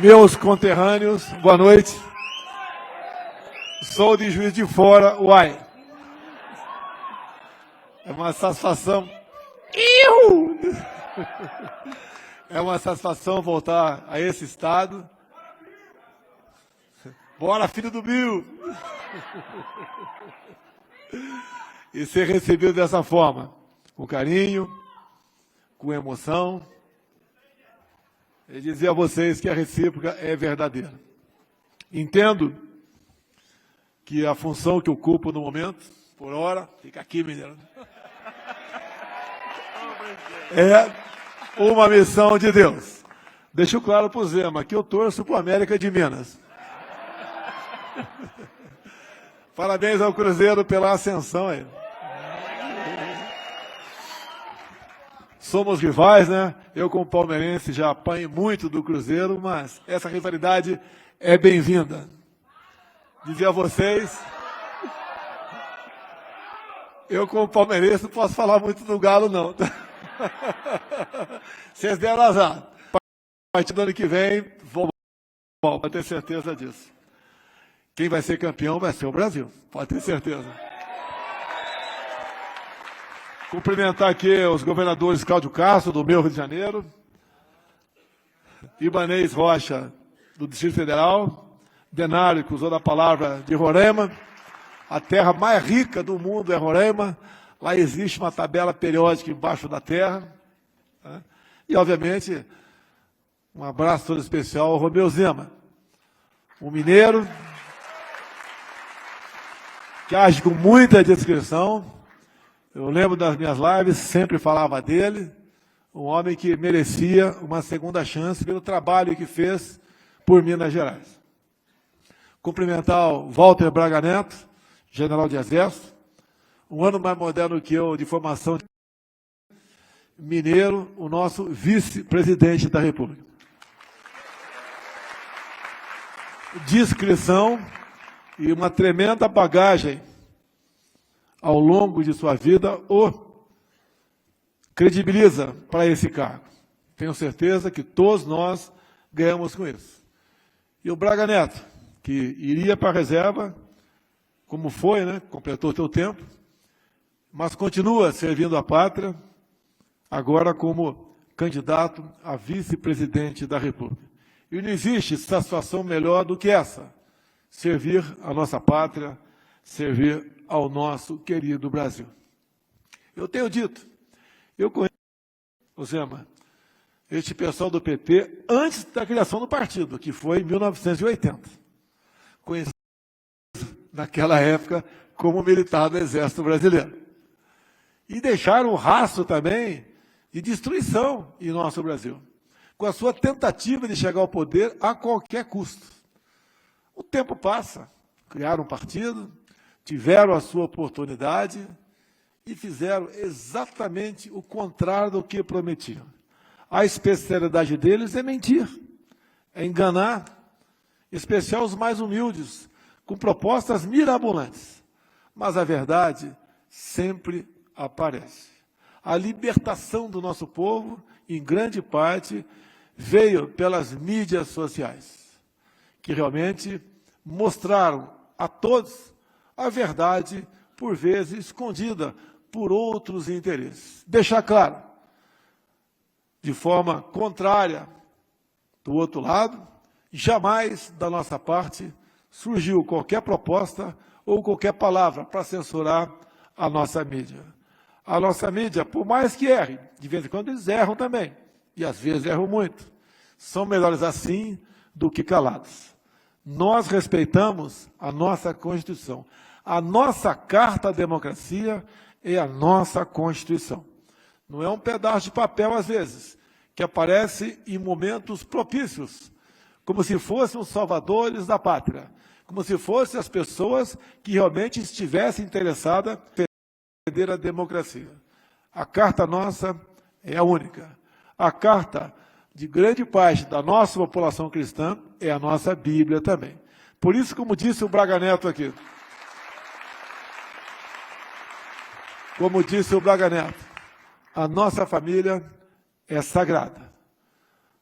Meus conterrâneos, boa noite. Sou de Juiz de Fora, uai. É uma satisfação. É uma satisfação voltar a esse estado. Bora, filho do Bill! E ser recebido dessa forma, com carinho, com emoção. E dizer a vocês que a recíproca é verdadeira. Entendo que a função que ocupo no momento, por hora, fica aqui, mineiro, é uma missão de Deus. Deixo claro para o Zema que eu torço para o América de Minas. Parabéns ao Cruzeiro pela ascensão aí. Somos rivais, né? Eu, como palmeirense, já apanho muito do Cruzeiro, mas essa rivalidade é bem-vinda. Dizer a vocês, eu, como palmeirense, não posso falar muito do Galo, não. Vocês deram azar. A partir do ano que vem, vou para ter certeza disso. Quem vai ser campeão vai ser o Brasil, pode ter certeza. Cumprimentar aqui os governadores Cláudio Castro, do meu Rio de Janeiro, Ibanez Rocha, do Distrito Federal, Denário, que usou a palavra de Roraima, a terra mais rica do mundo é Roraima, lá existe uma tabela periódica embaixo da terra, né? E, obviamente, um abraço todo especial ao Romeu Zema, um mineiro que age com muita discrição. Eu lembro das minhas lives, sempre falava dele, um homem que merecia uma segunda chance pelo trabalho que fez por Minas Gerais. Cumprimentar o Walter Braga Neto, general de exército, um ano mais moderno que eu de formação mineiro, o nosso vice-presidente da República. Discrição e uma tremenda bagagem ao longo de sua vida o credibiliza para esse cargo. Tenho certeza que todos nós ganhamos com isso. E o Braga Neto, que iria para a reserva, como foi, né? Completou o seu tempo, mas continua servindo a pátria, agora como candidato a vice-presidente da República. E não existe satisfação melhor do que essa, servir a nossa pátria, servir ao nosso querido Brasil. Eu tenho dito, eu conheço, Zema, este pessoal do PT antes da criação do partido, que foi em 1980. Conheci naquela época como militar do Exército Brasileiro. E deixaram um rastro também de destruição em nosso Brasil, com a sua tentativa de chegar ao poder a qualquer custo. O tempo passa, criaram um partido, tiveram a sua oportunidade e fizeram exatamente o contrário do que prometiam. A especialidade deles é mentir, é enganar, em especial os mais humildes, com propostas mirabolantes. Mas a verdade sempre aparece. A libertação do nosso povo, em grande parte, veio pelas mídias sociais, que realmente mostraram a todos a verdade, por vezes, escondida por outros interesses. Deixar claro, de forma contrária, do outro lado, jamais, da nossa parte, surgiu qualquer proposta ou qualquer palavra para censurar a nossa mídia. A nossa mídia, por mais que erre, de vez em quando eles erram também, e às vezes erram muito, são melhores assim do que calados. Nós respeitamos a nossa Constituição. A nossa Carta da Democracia é a nossa Constituição. Não é um pedaço de papel, às vezes, que aparece em momentos propícios, como se fossem os salvadores da pátria, como se fossem as pessoas que realmente estivessem interessadas em defender a democracia. A Carta nossa é a única. A Carta de grande parte da nossa população cristã é a nossa Bíblia também. Por isso, como disse o Braga Neto aqui, a nossa família é sagrada.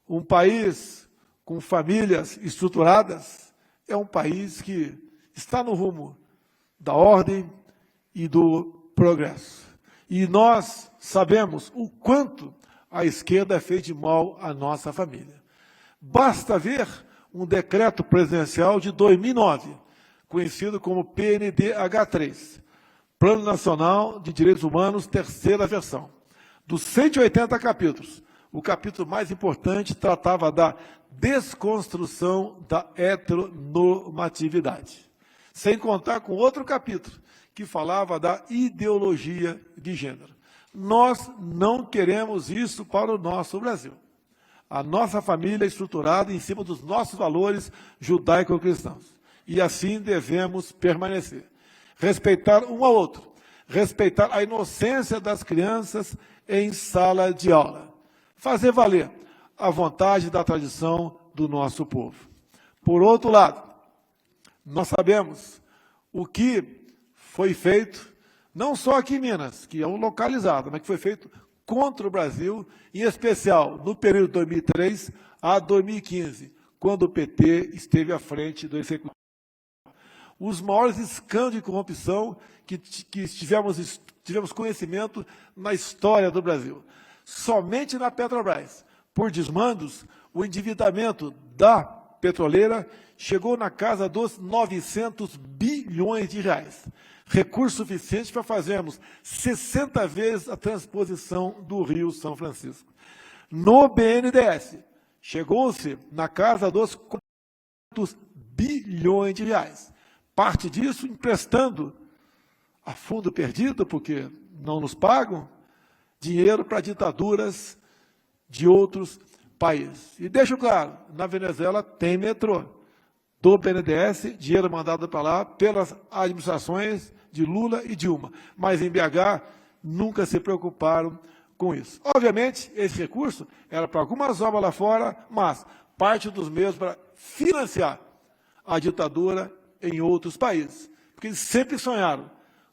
Um país com famílias estruturadas, é um país que está no rumo da ordem e do progresso. E nós sabemos o quanto a esquerda fez de mal à nossa família. Basta ver um decreto presidencial de 2009, conhecido como PNDH3, Plano Nacional de Direitos Humanos, terceira versão. Dos 180 capítulos, o capítulo mais importante tratava da desconstrução da heteronormatividade, sem contar com outro capítulo, que falava da ideologia de gênero. Nós não queremos isso para o nosso Brasil. A nossa família é estruturada em cima dos nossos valores judaico-cristãos. E assim devemos permanecer. Respeitar um ao outro. Respeitar a inocência das crianças em sala de aula. Fazer valer a vontade da tradição do nosso povo. Por outro lado, nós sabemos o que foi feito, não só aqui em Minas, que é um localizado, mas que foi feito contra o Brasil, em especial no período de 2003 a 2015, quando o PT esteve à frente do executivo. Os maiores escândalos de corrupção que tivemos conhecimento na história do Brasil. Somente na Petrobras, por desmandos, o endividamento da petroleira chegou na casa dos 900 bilhões de reais. Recurso suficiente para fazermos 60 vezes a transposição do Rio São Francisco. No BNDES, chegou-se na casa dos 400 bilhões de reais. Parte disso emprestando a fundo perdido, porque não nos pagam, dinheiro para ditaduras de outros países. E deixo claro, na Venezuela tem metrô. Do BNDES, dinheiro mandado para lá pelas administrações de Lula e Dilma. Mas em BH nunca se preocuparam com isso. Obviamente, esse recurso era para algumas obras lá fora, mas parte dos mesmos para financiar a ditadura em outros países. Porque eles sempre sonharam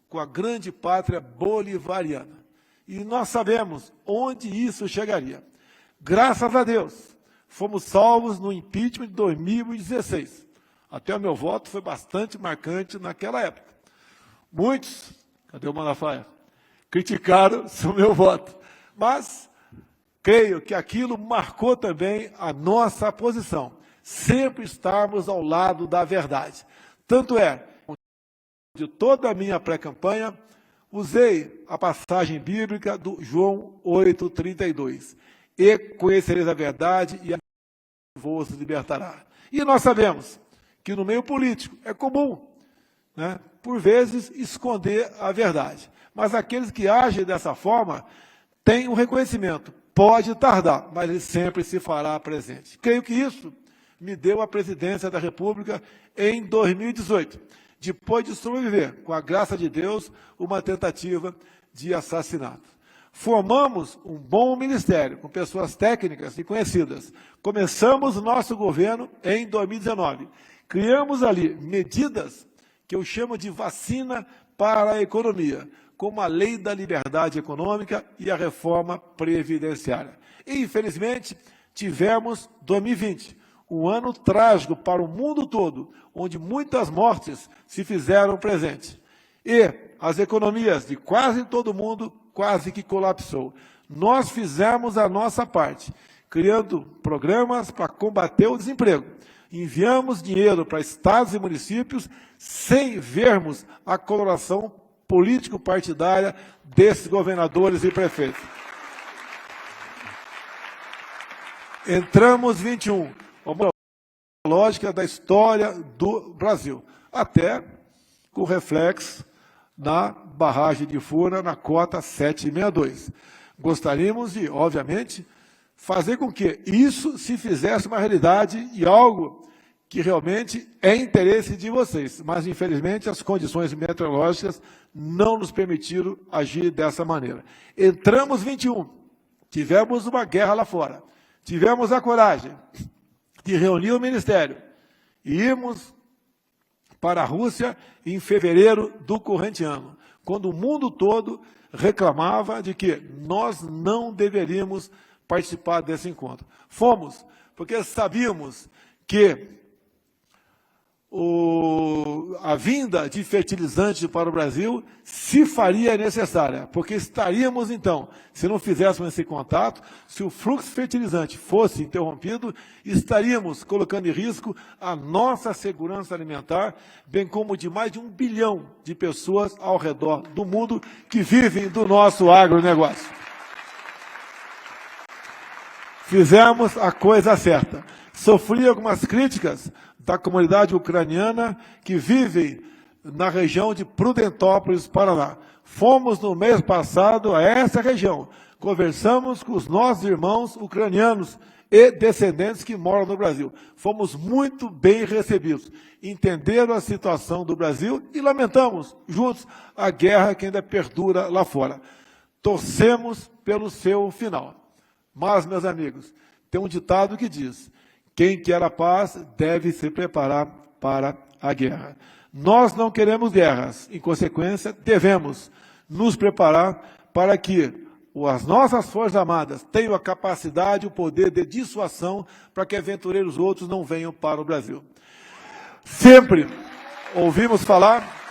com a grande pátria bolivariana. E nós sabemos onde isso chegaria. Graças a Deus, fomos salvos no impeachment de 2016. Até o meu voto foi bastante marcante naquela época. Muitos, cadê o Malafaia? Criticaram o meu voto. Mas creio que aquilo marcou também a nossa posição. Sempre estarmos ao lado da verdade. Tanto é, de toda a minha pré-campanha, usei a passagem bíblica do João 8,32. E conhecereis a verdade e a vos libertará. E nós sabemos que no meio político é comum, né, por vezes, esconder a verdade. Mas aqueles que agem dessa forma têm um reconhecimento. Pode tardar, mas ele sempre se fará presente. Creio que isso me deu a presidência da República em 2018, depois de sobreviver, com a graça de Deus, uma tentativa de assassinato. Formamos um bom ministério, com pessoas técnicas e conhecidas. Começamos o nosso governo em 2019. Criamos ali medidas que eu chamo de vacina para a economia, como a Lei da Liberdade Econômica e a reforma previdenciária. E, infelizmente, tivemos 2020, um ano trágico para o mundo todo, onde muitas mortes se fizeram presentes. E as economias de quase todo mundo quase que colapsou. Nós fizemos a nossa parte, criando programas para combater o desemprego. Enviamos dinheiro para estados e municípios sem vermos a coloração político-partidária desses governadores e prefeitos. Entramos 21, uma lógica da história do Brasil, até com reflexo na barragem de Furnas, na cota 762. Gostaríamos de, obviamente, fazer com que isso se fizesse uma realidade e algo que realmente é interesse de vocês. Mas, infelizmente, as condições meteorológicas não nos permitiram agir dessa maneira. Entramos 21, tivemos uma guerra lá fora, tivemos a coragem de reunir o Ministério e irmos para a Rússia em fevereiro do corrente ano, quando o mundo todo reclamava de que nós não deveríamos participar desse encontro. Fomos porque sabíamos que a vinda de fertilizante para o Brasil se faria necessária, porque estaríamos, então, se não fizéssemos esse contato, se o fluxo fertilizante fosse interrompido, estaríamos colocando em risco a nossa segurança alimentar, bem como de mais de 1 bilhão de pessoas ao redor do mundo que vivem do nosso agronegócio. Fizemos a coisa certa. Sofri algumas críticas da comunidade ucraniana que vive na região de Prudentópolis, Paraná. Fomos no mês passado a essa região, conversamos com os nossos irmãos ucranianos e descendentes que moram no Brasil. Fomos muito bem recebidos, entenderam a situação do Brasil e lamentamos juntos a guerra que ainda perdura lá fora. Torcemos pelo seu final. Mas, meus amigos, tem um ditado que diz: quem quer a paz deve se preparar para a guerra. Nós não queremos guerras, em consequência, devemos nos preparar para que as nossas Forças Armadas tenham a capacidade e o poder de dissuasão para que aventureiros outros não venham para o Brasil. Sempre ouvimos falar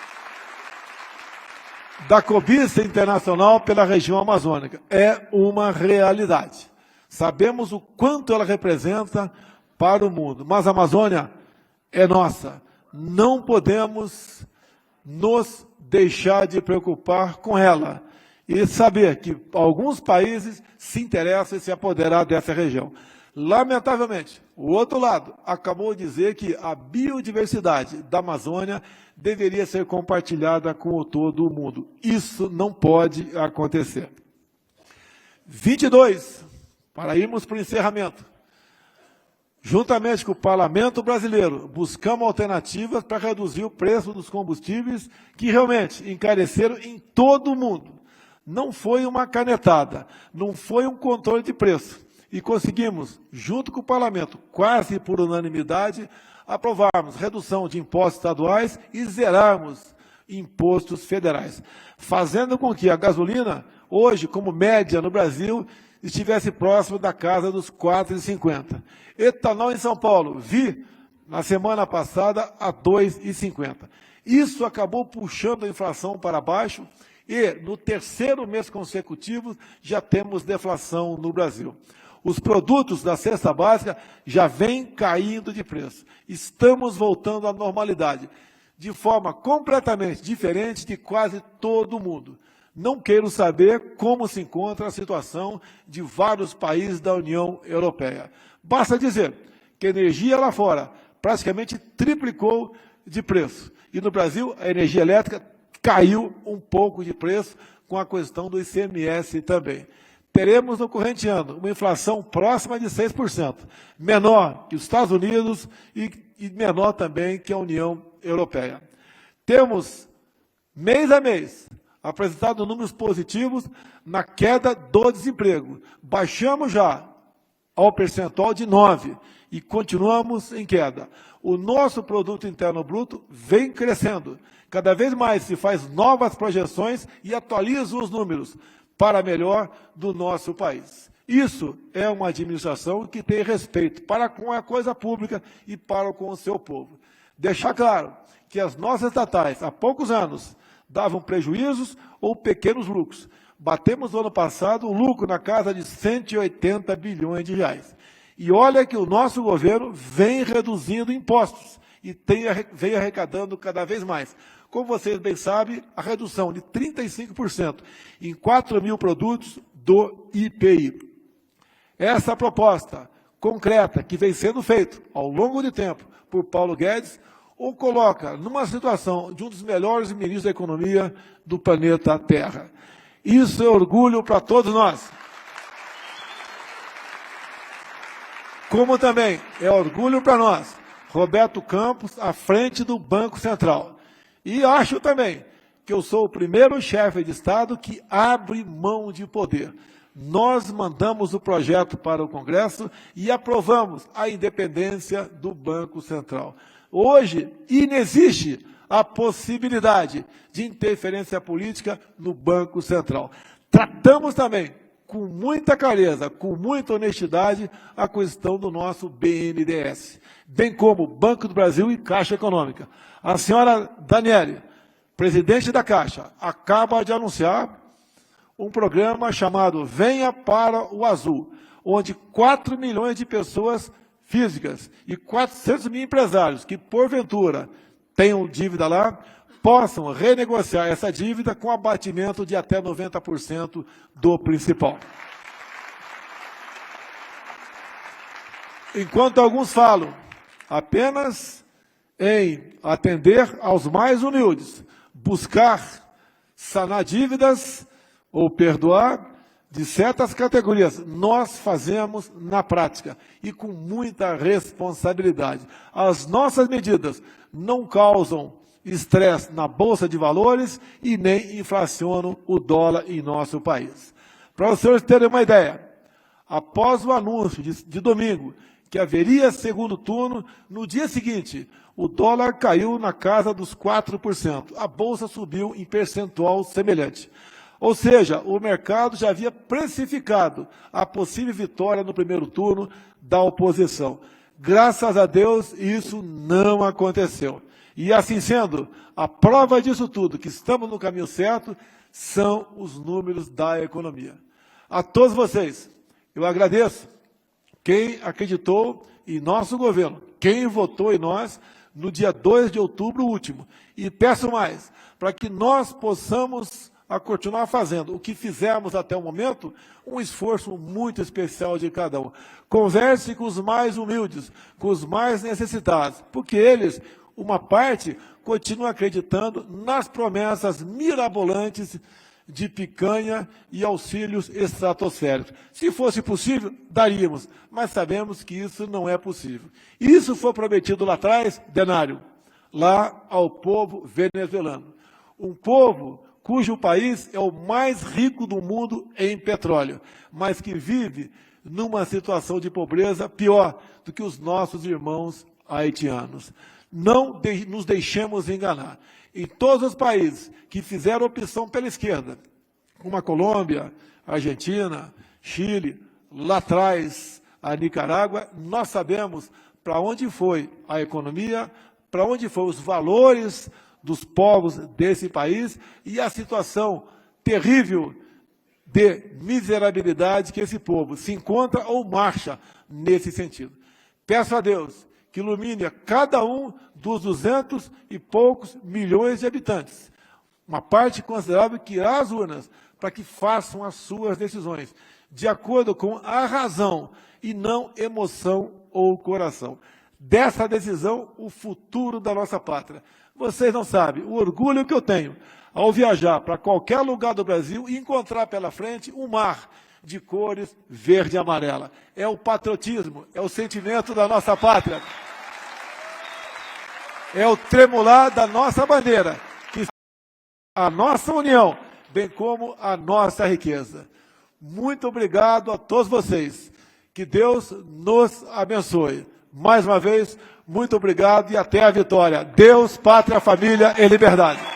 da cobiça internacional pela região amazônica. É uma realidade. Sabemos o quanto ela representa para o mundo, mas a Amazônia é nossa. Não podemos nos deixar de preocupar com ela e saber que alguns países se interessam em se apoderar dessa região. Lamentavelmente, o outro lado acabou de dizer que a biodiversidade da Amazônia deveria ser compartilhada com todo o mundo. Isso não pode acontecer. 22, para irmos para o encerramento. Juntamente com o Parlamento Brasileiro, buscamos alternativas para reduzir o preço dos combustíveis que realmente encareceram em todo o mundo. Não foi uma canetada, não foi um controle de preço. E conseguimos, junto com o Parlamento, quase por unanimidade, aprovarmos redução de impostos estaduais e zerarmos impostos federais, fazendo com que a gasolina, hoje, como média no Brasil, estivesse próximo da casa dos R$ 4,50. Etanol em São Paulo, vi na semana passada a R$ 2,50. Isso acabou puxando a inflação para baixo e, no terceiro mês consecutivo, já temos deflação no Brasil. Os produtos da cesta básica já vêm caindo de preço. Estamos voltando à normalidade, de forma completamente diferente de quase todo mundo. Não quero saber como se encontra a situação de vários países da União Europeia. Basta dizer que a energia lá fora praticamente triplicou de preço. E no Brasil, a energia elétrica caiu um pouco de preço com a questão do ICMS também. Teremos no corrente ano uma inflação próxima de 6%, menor que os Estados Unidos e menor também que a União Europeia. Temos, mês a mês, apresentado números positivos na queda do desemprego. Baixamos já ao percentual de 9% e continuamos em queda. O nosso produto interno bruto vem crescendo. Cada vez mais se faz novas projeções e atualiza os números para melhor do nosso país. Isso é uma administração que tem respeito para com a coisa pública e para com o seu povo. Deixar claro que as nossas estatais, há poucos anos, davam prejuízos ou pequenos lucros. Batemos no ano passado um lucro na casa de 180 bilhões de reais. E olha que o nosso governo vem reduzindo impostos e vem arrecadando cada vez mais. Como vocês bem sabem, a redução de 35% em 4 mil produtos do IPI. Essa proposta concreta que vem sendo feita ao longo de tempo por Paulo Guedes, o coloca numa situação de um dos melhores ministros da economia do planeta Terra. Isso é orgulho para todos nós. Como também é orgulho para nós, Roberto Campos, à frente do Banco Central. E acho também que eu sou o primeiro chefe de Estado que abre mão de poder. Nós mandamos o projeto para o Congresso e aprovamos a independência do Banco Central. Hoje, inexiste a possibilidade de interferência política no Banco Central. Tratamos também com muita clareza, com muita honestidade, a questão do nosso BNDES, bem como Banco do Brasil e Caixa Econômica. A senhora Daniele, presidente da Caixa, acaba de anunciar um programa chamado Venha para o Azul, onde 4 milhões de pessoas físicas e 400 mil empresários que, porventura, tenham dívida lá, possam renegociar essa dívida com abatimento de até 90% do principal. Enquanto alguns falam apenas em atender aos mais humildes, buscar sanar dívidas ou perdoar de certas categorias, nós fazemos na prática e com muita responsabilidade. As nossas medidas não causam estresse na Bolsa de Valores e nem inflacionam o dólar em nosso país. Para os senhores terem uma ideia, após o anúncio de domingo que haveria segundo turno, no dia seguinte, o dólar caiu na casa dos 4%. A Bolsa subiu em percentual semelhante. Ou seja, o mercado já havia precificado a possível vitória no primeiro turno da oposição. Graças a Deus, isso não aconteceu. E assim sendo, a prova disso tudo, que estamos no caminho certo, são os números da economia. A todos vocês, eu agradeço quem acreditou em nosso governo, quem votou em nós no dia 2 de outubro último. E peço mais, para que nós possamos continuar fazendo o que fizemos até o momento, um esforço muito especial de cada um. Converse com os mais humildes, com os mais necessitados, porque eles, uma parte, continua acreditando nas promessas mirabolantes de picanha e auxílios estratosféricos. Se fosse possível, daríamos, mas sabemos que isso não é possível. Isso foi prometido lá atrás, Denário, lá ao povo venezuelano. Um povo cujo país é o mais rico do mundo em petróleo, mas que vive numa situação de pobreza pior do que os nossos irmãos haitianos. Não nos deixemos enganar. Em todos os países que fizeram opção pela esquerda, como a Colômbia, a Argentina, Chile, lá atrás a Nicarágua, nós sabemos para onde foi a economia, para onde foram os valores dos povos desse país e a situação terrível de miserabilidade que esse povo se encontra ou marcha nesse sentido. Peço a Deus que ilumine a cada um dos 200 e poucos milhões de habitantes, uma parte considerável que irá às urnas, para que façam as suas decisões, de acordo com a razão e não emoção ou coração. Dessa decisão, o futuro da nossa pátria. Vocês não sabem o orgulho que eu tenho ao viajar para qualquer lugar do Brasil e encontrar pela frente um mar de cores verde e amarela. É o patriotismo, é o sentimento da nossa pátria. É o tremular da nossa bandeira, que a nossa união, bem como a nossa riqueza. Muito obrigado a todos vocês. Que Deus nos abençoe. Mais uma vez, muito obrigado e até a vitória. Deus, pátria, família e liberdade.